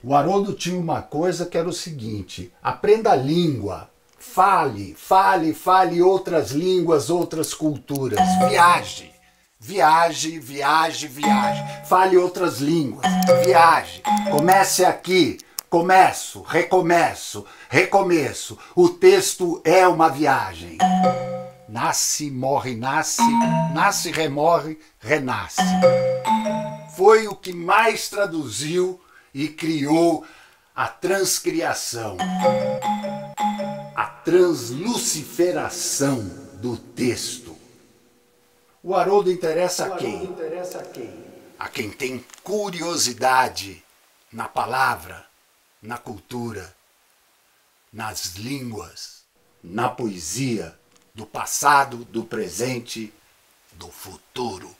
O Haroldo tinha uma coisa que era o seguinte: aprenda a língua, fale outras línguas, outras culturas, viaje, viaje, viaje, viaje, fale outras línguas, viaje, comece aqui, começo, recomeço, recomeço, o texto é uma viagem. Nasce, morre, nasce, nasce, remorre, renasce. Foi o que mais traduziu e criou a transcriação, a transluciferação do texto. O Haroldo interessa a quem? A quem tem curiosidade na palavra, na cultura, nas línguas, na poesia, do passado, do presente, do futuro.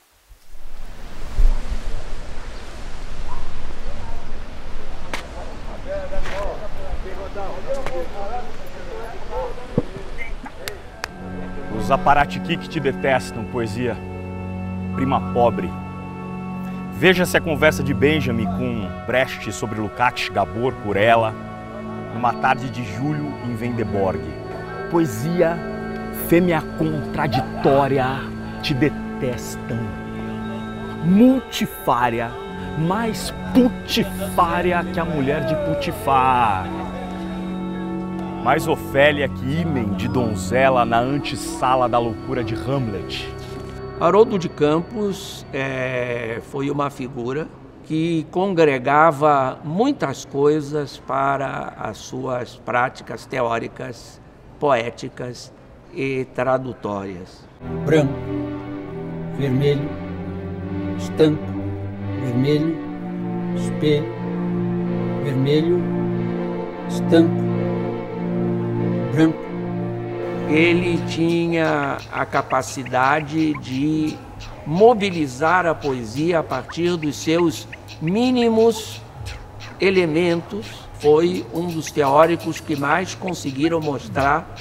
Os aparatiqui que te detestam, poesia, prima pobre. Veja-se a conversa de Benjamin com Brecht sobre Lukács, Gabor por ela, numa tarde de julho em Vendeborg. Poesia, fêmea contraditória, te detestam. Multifária, mais putifária que a mulher de Putifar. Mais Ofélia que ímen de donzela na antessala da loucura de Hamlet. Haroldo de Campos foi uma figura que congregava muitas coisas para as suas práticas teóricas, poéticas e tradutórias. Branco, vermelho, estanco, vermelho, espelho, vermelho, estanco, branco. Ele tinha a capacidade de mobilizar a poesia a partir dos seus mínimos elementos. Foi um dos teóricos que mais conseguiram mostrar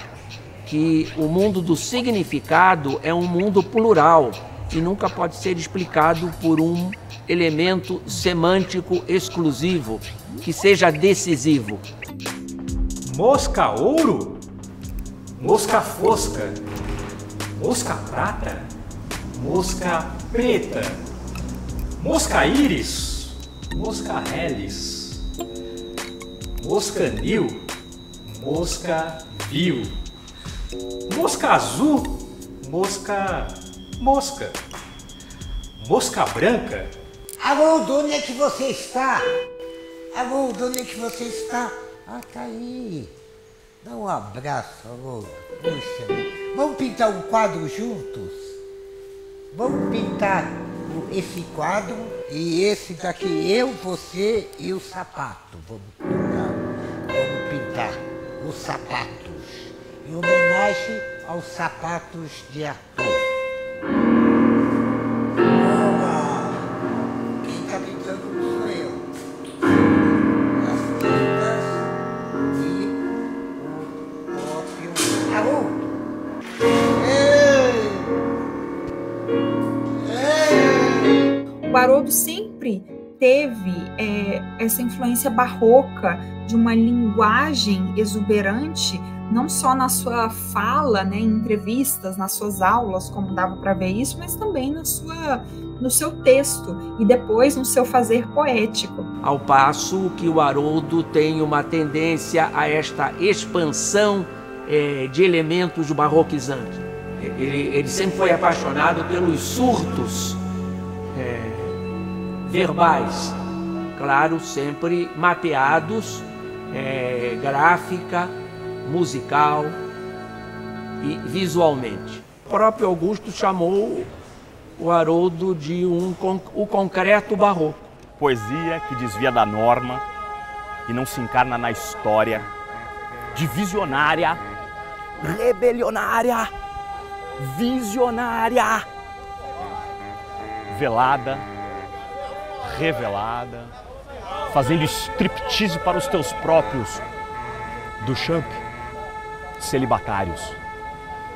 que o mundo do significado é um mundo plural e nunca pode ser explicado por um elemento semântico exclusivo que seja decisivo. Mosca ouro? Mosca fosca, mosca prata, mosca preta, mosca íris, mosca relis, mosca nil, mosca vil, mosca azul, mosca mosca, mosca branca. Haroldo, onde é que você está? Haroldo, onde é que você está? Ah, tá aí. Dá um abraço, Haroldo. Puxa, vamos pintar um quadro juntos? Vamos pintar esse quadro e esse daqui, eu, você e o sapato. Vamos pintar os sapatos, em homenagem aos sapatos de Arthur. Oba! Quem está pintando não sou eu. As tintas e o ópio. Haroldo! O Haroldo sempre teve essa influência barroca de uma linguagem exuberante, não só na sua fala, né, em entrevistas, nas suas aulas, como dava para ver isso, mas também no seu texto e depois no seu fazer poético. Ao passo que o Haroldo tem uma tendência a esta expansão de elementos barroquizantes. Ele sempre foi apaixonado pelos surtos verbais, claro, sempre mapeados, gráfica, musical e visualmente. O próprio Augusto chamou o Haroldo de o concreto barroco. Poesia que desvia da norma e não se encarna na história, divisionária, rebelionária, visionária, velada, revelada, fazendo striptease para os teus próprios Duchamp, celibatários.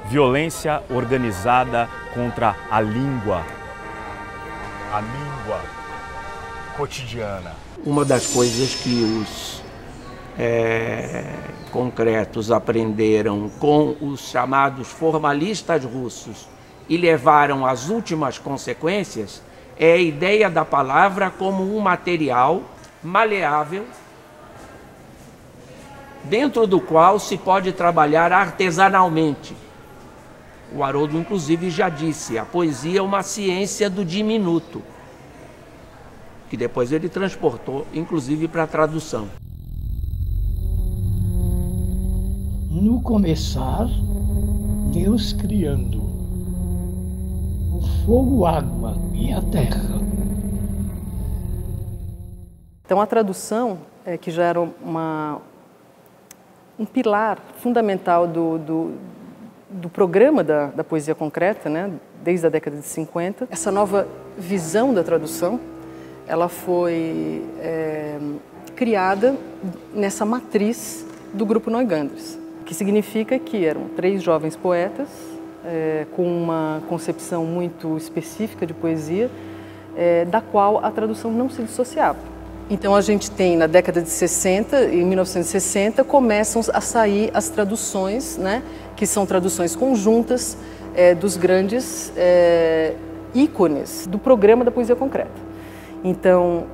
Violência organizada contra a língua cotidiana. Uma das coisas que os concretos aprenderam com os chamados formalistas russos e levaram às últimas consequências é a ideia da palavra como um material maleável dentro do qual se pode trabalhar artesanalmente. O Haroldo, inclusive, já disse, a poesia é uma ciência do diminuto, que depois ele transportou, inclusive, para a tradução. No começar, Deus criando o fogo, a água e a terra. Então a tradução, que já era um pilar fundamental do programa da poesia concreta, né, desde a década de 50. Essa nova visão da tradução, ela foi criada nessa matriz do Grupo Neugandres, que significa que eram 3 jovens poetas com uma concepção muito específica de poesia, da qual a tradução não se dissociava. Então a gente tem na década de 60, em 1960, começam a sair as traduções, né, que são traduções conjuntas dos grandes ícones do programa da poesia concreta. Então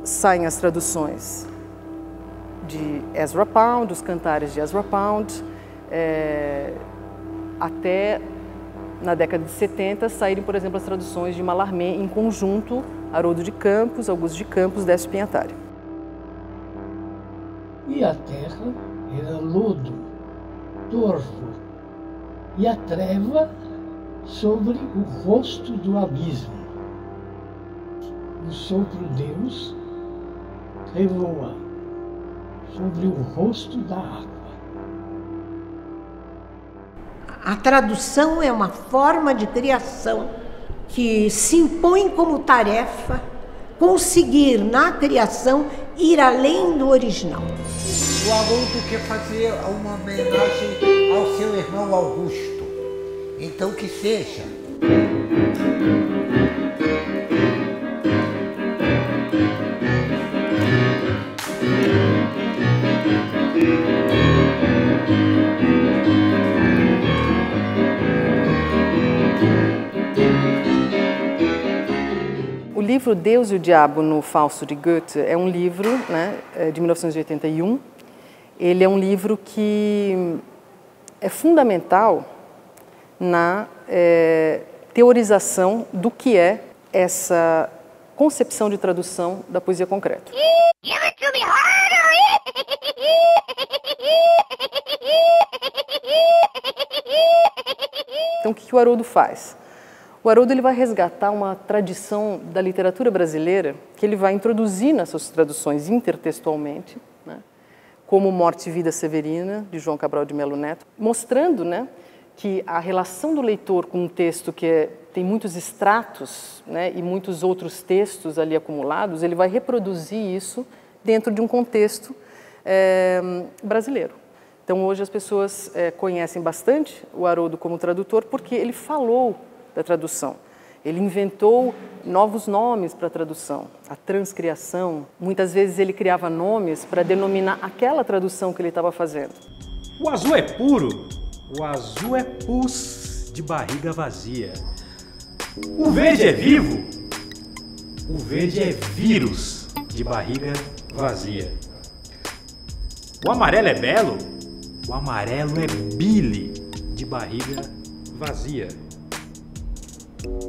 saem as traduções de Ezra Pound, os cantares de Ezra Pound, até na década de 70 saírem, por exemplo, as traduções de Mallarmé em conjunto, Haroldo de Campos, Augusto de Campos, Décio Pinhatari. E a terra era lodo, torvo, e a treva sobre o rosto do abismo. O sopro Deus revoa sobre o rosto da água. A tradução é uma forma de criação que se impõe como tarefa conseguir, na criação, ir além do original. O Haroldo quer fazer uma homenagem ao seu irmão Augusto. Então que seja. O livro Deus e o Diabo no Fausto de Goethe é um livro, né, de 1981. Ele é um livro que é fundamental na teorização do que é essa concepção de tradução da poesia concreta. Então, o que o Haroldo faz? O Haroldo ele vai resgatar uma tradição da literatura brasileira que ele vai introduzir nas suas traduções intertextualmente, né, como Morte e Vida Severina, de João Cabral de Melo Neto, mostrando, né, que a relação do leitor com um texto que tem muitos extratos, né, e muitos outros textos ali acumulados, ele vai reproduzir isso dentro de um contexto brasileiro. Então, hoje as pessoas conhecem bastante o Haroldo como tradutor porque ele falou da tradução. Ele inventou novos nomes para a tradução, a transcriação. Muitas vezes ele criava nomes para denominar aquela tradução que ele estava fazendo. O azul é puro, o azul é pus de barriga vazia. O verde é vivo, o verde é vírus de barriga vazia. O amarelo é belo, o amarelo é bile de barriga vazia.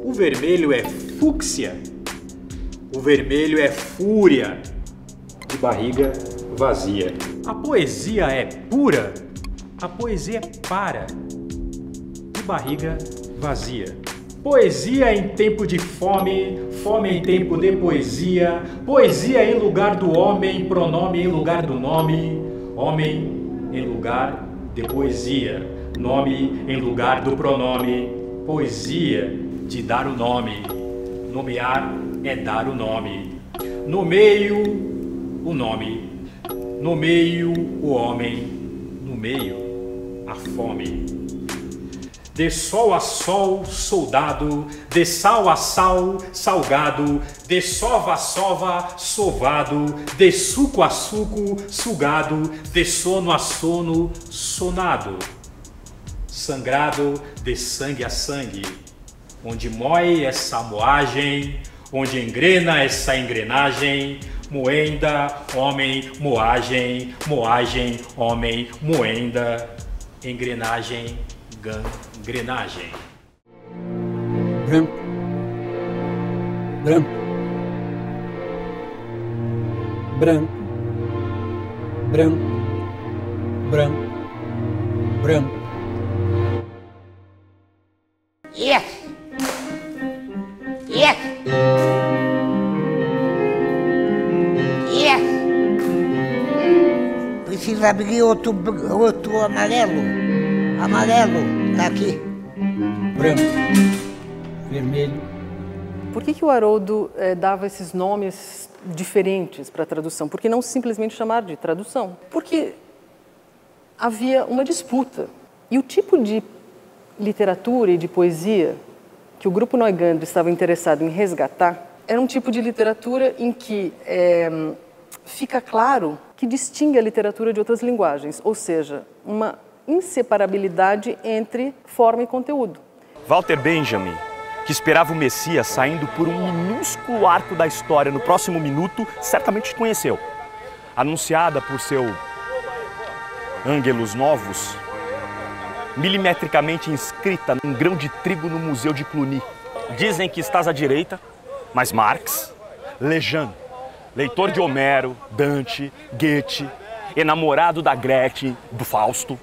O vermelho é fúcsia, o vermelho é fúria, de barriga vazia. A poesia é pura, a poesia é para, de barriga vazia. Poesia em tempo de fome, fome em tempo de poesia, poesia em lugar do homem, pronome em lugar do nome, homem em lugar de poesia, nome em lugar do pronome, poesia de dar o nome. Nomear é dar o nome. Nomeio o nome. Nomeio o homem. No meio a fome. De sol a sol, soldado. De sal a sal, salgado. De sova a sova, sovado. De suco a suco, sugado. De sono a sono, sonado. Sangrado de sangue a sangue. Onde moe essa moagem, onde engrena essa engrenagem. Moenda, homem, moagem. Moagem, homem, moenda. Engrenagem, gangrenagem. Branco, branco, branco, branco, branco, branco. Yes! Yes! Yes! Precisa abrir outro amarelo. Amarelo, tá aqui. Branco, vermelho. Por que o Haroldo dava esses nomes diferentes para a tradução? Por que não simplesmente chamar de tradução? Porque havia uma disputa. E o tipo de literatura e de poesia que o Grupo Neugandry estava interessado em resgatar era um tipo de literatura em que fica claro que distingue a literatura de outras linguagens, ou seja, uma inseparabilidade entre forma e conteúdo. Walter Benjamin, que esperava o Messias saindo por um minúsculo arco da história no próximo minuto, certamente conheceu. Anunciada por seu Ângelos Novos, milimetricamente inscrita num grão de trigo no Museu de Cluny. Dizem que estás à direita, mas Marx, Lejeune, leitor de Homero, Dante, Goethe, enamorado da Gretchen, do Fausto,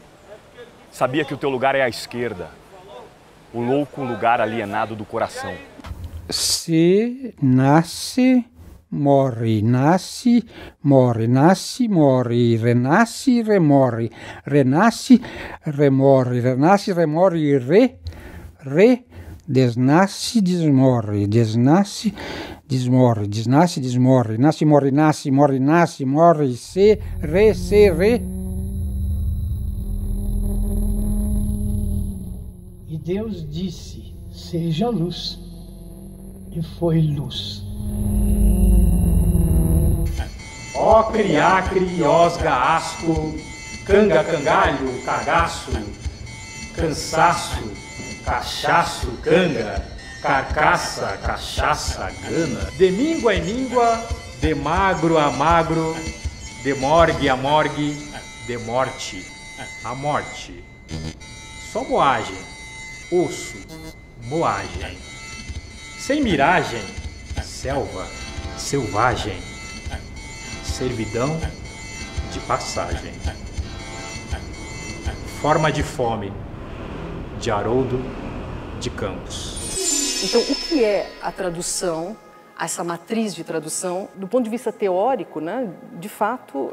sabia que o teu lugar é à esquerda, o louco lugar alienado do coração. Se nasce, morre, nasce, morre, nasce, morre, renasce, remorre, renasce, remorre, renasce, remorre, desnasce, desmorre, desnasce, desmorre, desnasce, desmorre, nasce, morre, nasce, morre, nasce, morre, se, re. E Deus disse, seja luz, e foi luz. Ó criacre, osga, asco, canga, cangalho, cagaço, cansaço, cachaço, canga, carcaça, cachaça, gana. De míngua em míngua, de magro a magro, de morgue a morgue, de morte a morte. Só moagem, osso, moagem. Sem miragem, selva, selvagem. Servidão de passagem. Forma de fome, de Haroldo de Campos. Então, o que é a tradução, essa matriz de tradução, do ponto de vista teórico, né, de fato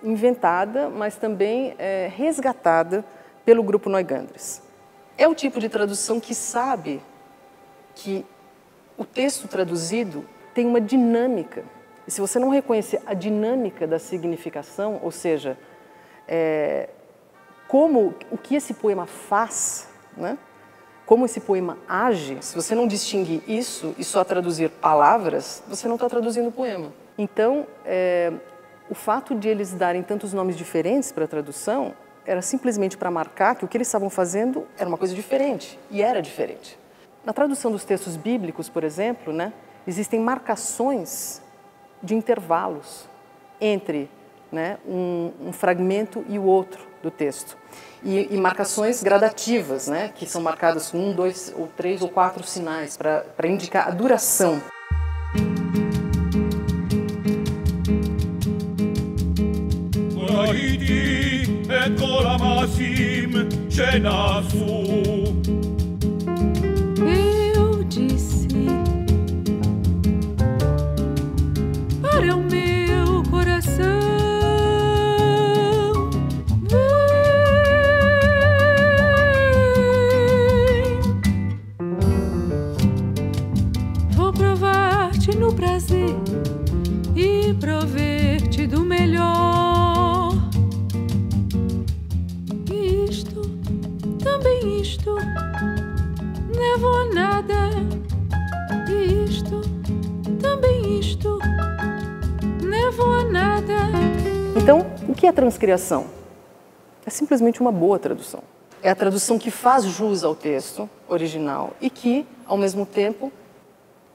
inventada, mas também resgatada pelo Grupo Neugandrys? É o tipo de tradução que sabe que o texto traduzido tem uma dinâmica. E se você não reconhecer a dinâmica da significação, ou seja, o que esse poema faz, né? Como esse poema age, se você não distinguir isso e só traduzir palavras, você não está traduzindo o poema. Então, o fato de eles darem tantos nomes diferentes para a tradução era simplesmente para marcar que o que eles estavam fazendo era uma coisa diferente, e era diferente. Na tradução dos textos bíblicos, por exemplo, né, existem marcações de intervalos entre, né, um fragmento e o outro do texto. E marcações gradativas, né, que são marcadas com 1, 2, ou 3 ou 4 sinais para indicar a duração. Eu disse para o meu coração, meu prazer e prover-te do melhor. Isto, também isto, nevo nada. Isto, também isto, nevo nada. Então, o que é transcriação? É simplesmente uma boa tradução. É a tradução que faz jus ao texto original e que, ao mesmo tempo,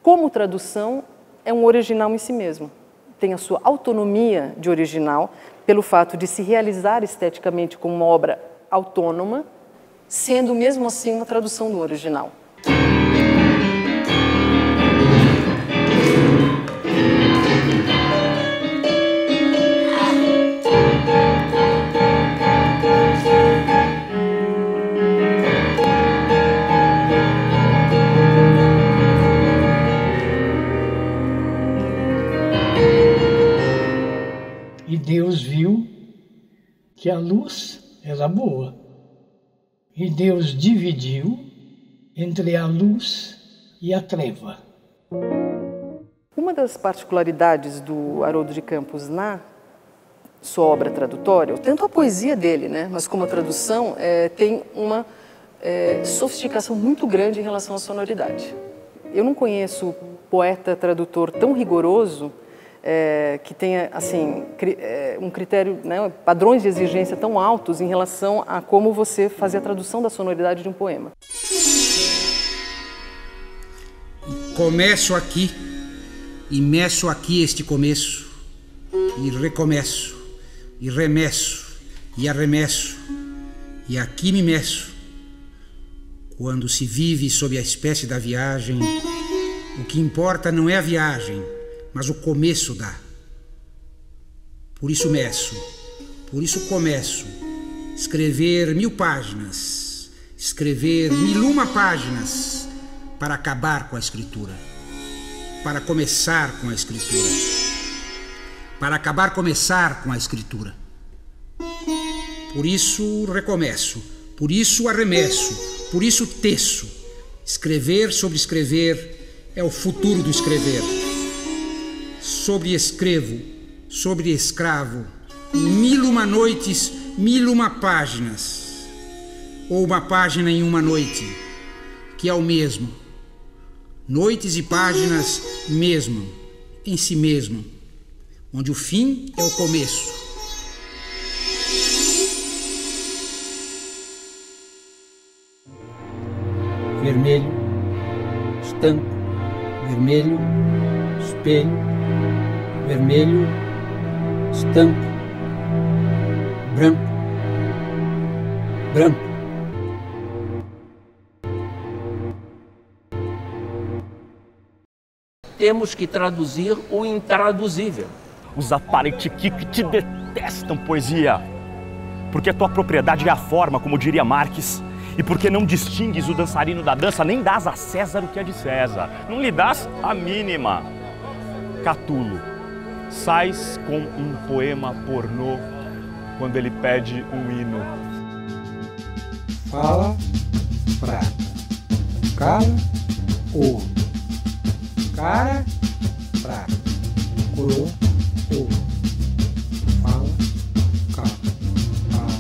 como tradução, é um original em si mesmo. Tem a sua autonomia de original pelo fato de se realizar esteticamente como uma obra autônoma, sendo mesmo assim uma tradução do original. E Deus viu que a luz era boa. E Deus dividiu entre a luz e a treva. Uma das particularidades do Haroldo de Campos na sua obra tradutória, tanto a poesia dele, né, mas como a tradução, tem uma sofisticação muito grande em relação à sonoridade. Eu não conheço poeta tradutor tão rigoroso que tenha assim um critério, né, padrões de exigência tão altos em relação a como você fazer a tradução da sonoridade de um poema. Começo aqui e meço aqui este começo e recomeço e remeço e arremesso e aqui me meço. Quando se vive sob a espécie da viagem, o que importa não é a viagem, mas o começo dá. Por isso meço, por isso começo. Escrever 1000 páginas, escrever 1001 páginas para acabar com a escritura, para começar com a escritura, para acabar começar com a escritura. Por isso recomeço, por isso arremesso, por isso teço. Escrever sobre escrever é o futuro do escrever. Sobre escrevo, sobre escravo, 1001 noites, 1001 páginas, ou uma página em uma noite, que é o mesmo. Noites e páginas mesmo, em si mesmo, onde o fim é o começo. Vermelho, estanco, vermelho, espelho, vermelho, estanco, branco, branco. Temos que traduzir o intraduzível. Os Aparatiquí que te detestam, poesia. Porque a tua propriedade é a forma, como diria Marques, e porque não distingues o dançarino da dança, nem dás a César o que é de César. Não lhe dás a mínima. Catulo, sais com um poema pornô quando ele pede um hino. Fala, prata. Cala, ouro. Cara, prata. Coroa, ouro. Fala, cala. Fala.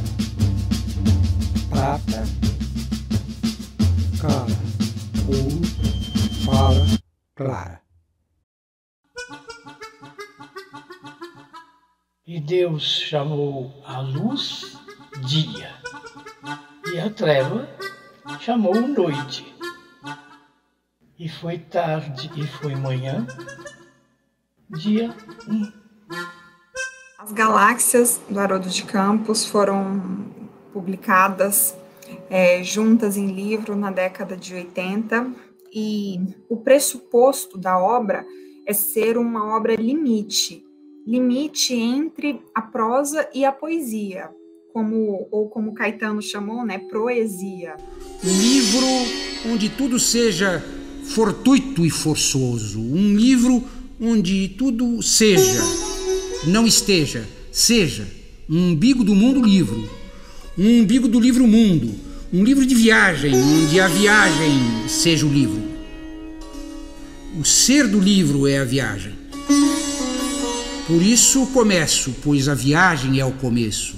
Prata. Cala. Ouro. Fala, clara. E Deus chamou a luz dia, e a treva chamou noite. E foi tarde e foi manhã, dia 1. As galáxias do Haroldo de Campos foram publicadas juntas em livro na década de 80, e o pressuposto da obra é ser uma obra limite entre a prosa e a poesia, como Caetano chamou, né, proesia. Um livro onde tudo seja fortuito e forçoso, um livro onde tudo seja, não esteja, seja, um umbigo do mundo livro, um umbigo do livro mundo, um livro de viagem, onde a viagem seja o livro. O ser do livro é a viagem. Por isso começo, pois a viagem é o começo.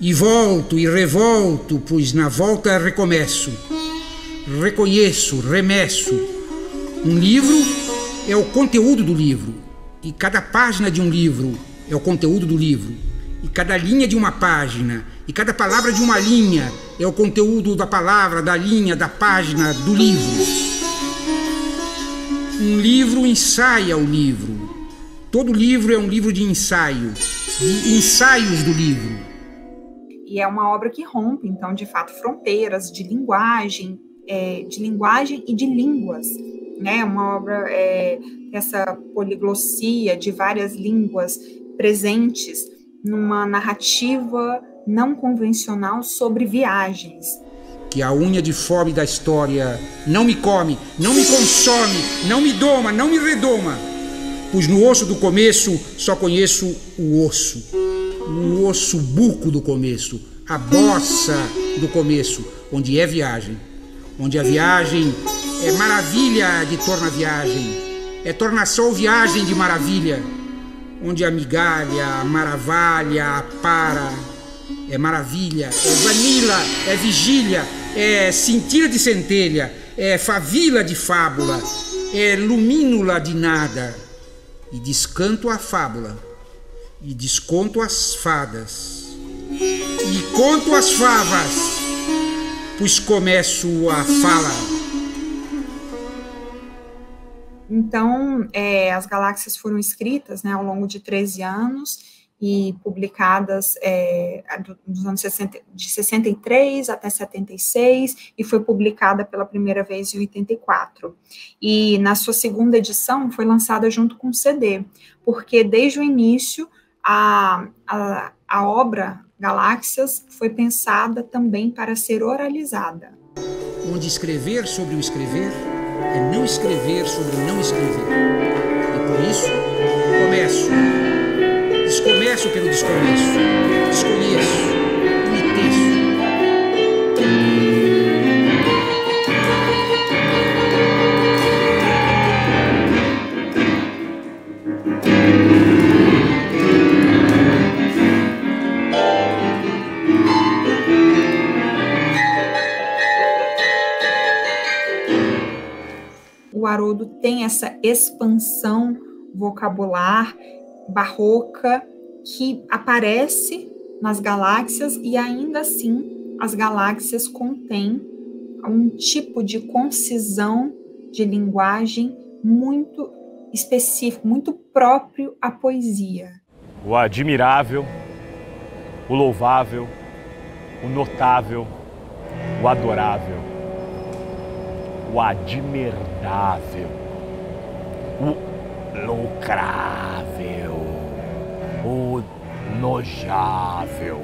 E volto e revolto, pois na volta recomeço. Reconheço, remesso. Um livro é o conteúdo do livro, e cada página de um livro é o conteúdo do livro, e cada linha de uma página, e cada palavra de uma linha é o conteúdo da palavra, da linha, da página, do livro. Um livro ensaia o livro. Todo livro é um livro de ensaio, de ensaios do livro. E é uma obra que rompe, então, de fato, fronteiras de linguagem e de línguas, né? Uma obra essa poliglossia de várias línguas presentes numa narrativa não convencional sobre viagens. Que a unha de fome da história não me come, não me consome, não me doma, não me redoma, pois no osso do começo só conheço o osso buco do começo, a bossa do começo, onde é viagem, onde a viagem é maravilha de torna-viagem, é tornação viagem de maravilha, onde a migalha, a maravilha, a para, é maravilha, é vanila, é vigília, é cintila de centelha, é favila de fábula, é lumínula de nada, e descanto a fábula, e desconto as fadas, e conto as favas, pois começo a fala. Então, as galáxias foram escritas, né, ao longo de 13 anos e publicadas dos anos de 63 até 76, e foi publicada pela primeira vez em 84. E na sua segunda edição foi lançada junto com o CD, porque desde o início a obra Galáxias foi pensada também para ser oralizada. Onde escrever sobre o escrever é não escrever sobre o não escrever. E por isso, começo. Descomeço pelo descomeço. Desconheço. Me teço. O Haroldo tem essa expansão vocabular barroca que aparece nas galáxias, e ainda assim as galáxias contêm um tipo de concisão de linguagem muito específico, muito próprio à poesia. O admirável, o louvável, o notável, o adorável, o admirável, o lucrável, o nojável,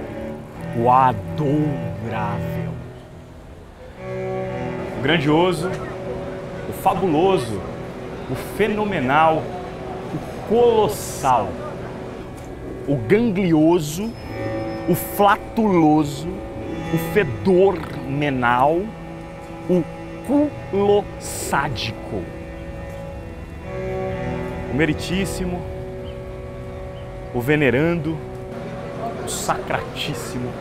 o adorável, o grandioso, o fabuloso, o fenomenal, o colossal, o ganglioso, o flatuloso, o fedormenal, o culossádico, o meritíssimo, o venerando, o sacratíssimo,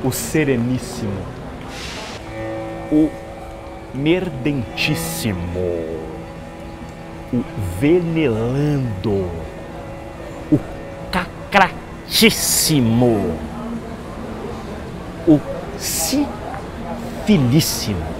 o sereníssimo, o merdentíssimo, o venelando, o cacratíssimo, o sifilíssimo.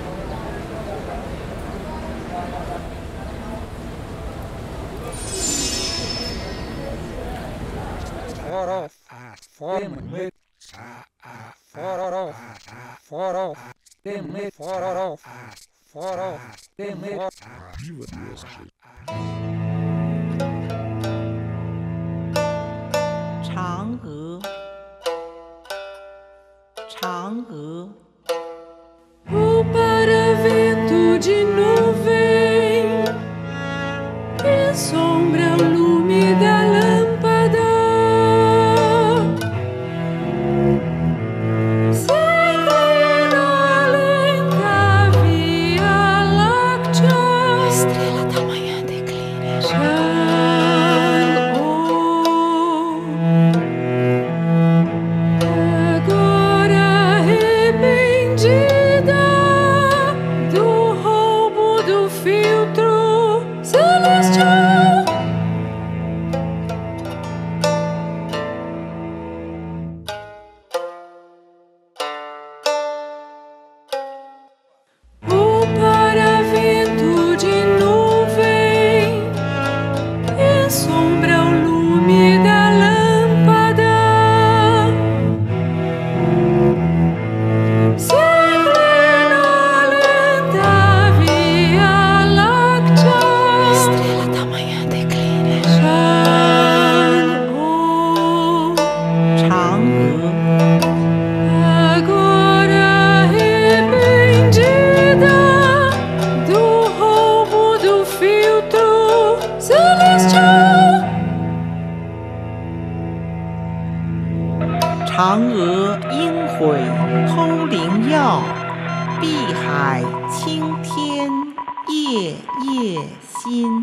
O paravento de nuvem que sombra o lume da lâmpada. Seguindo a lenta Via Láctea, 嫦娥应悔偷灵药，碧海青天夜夜心。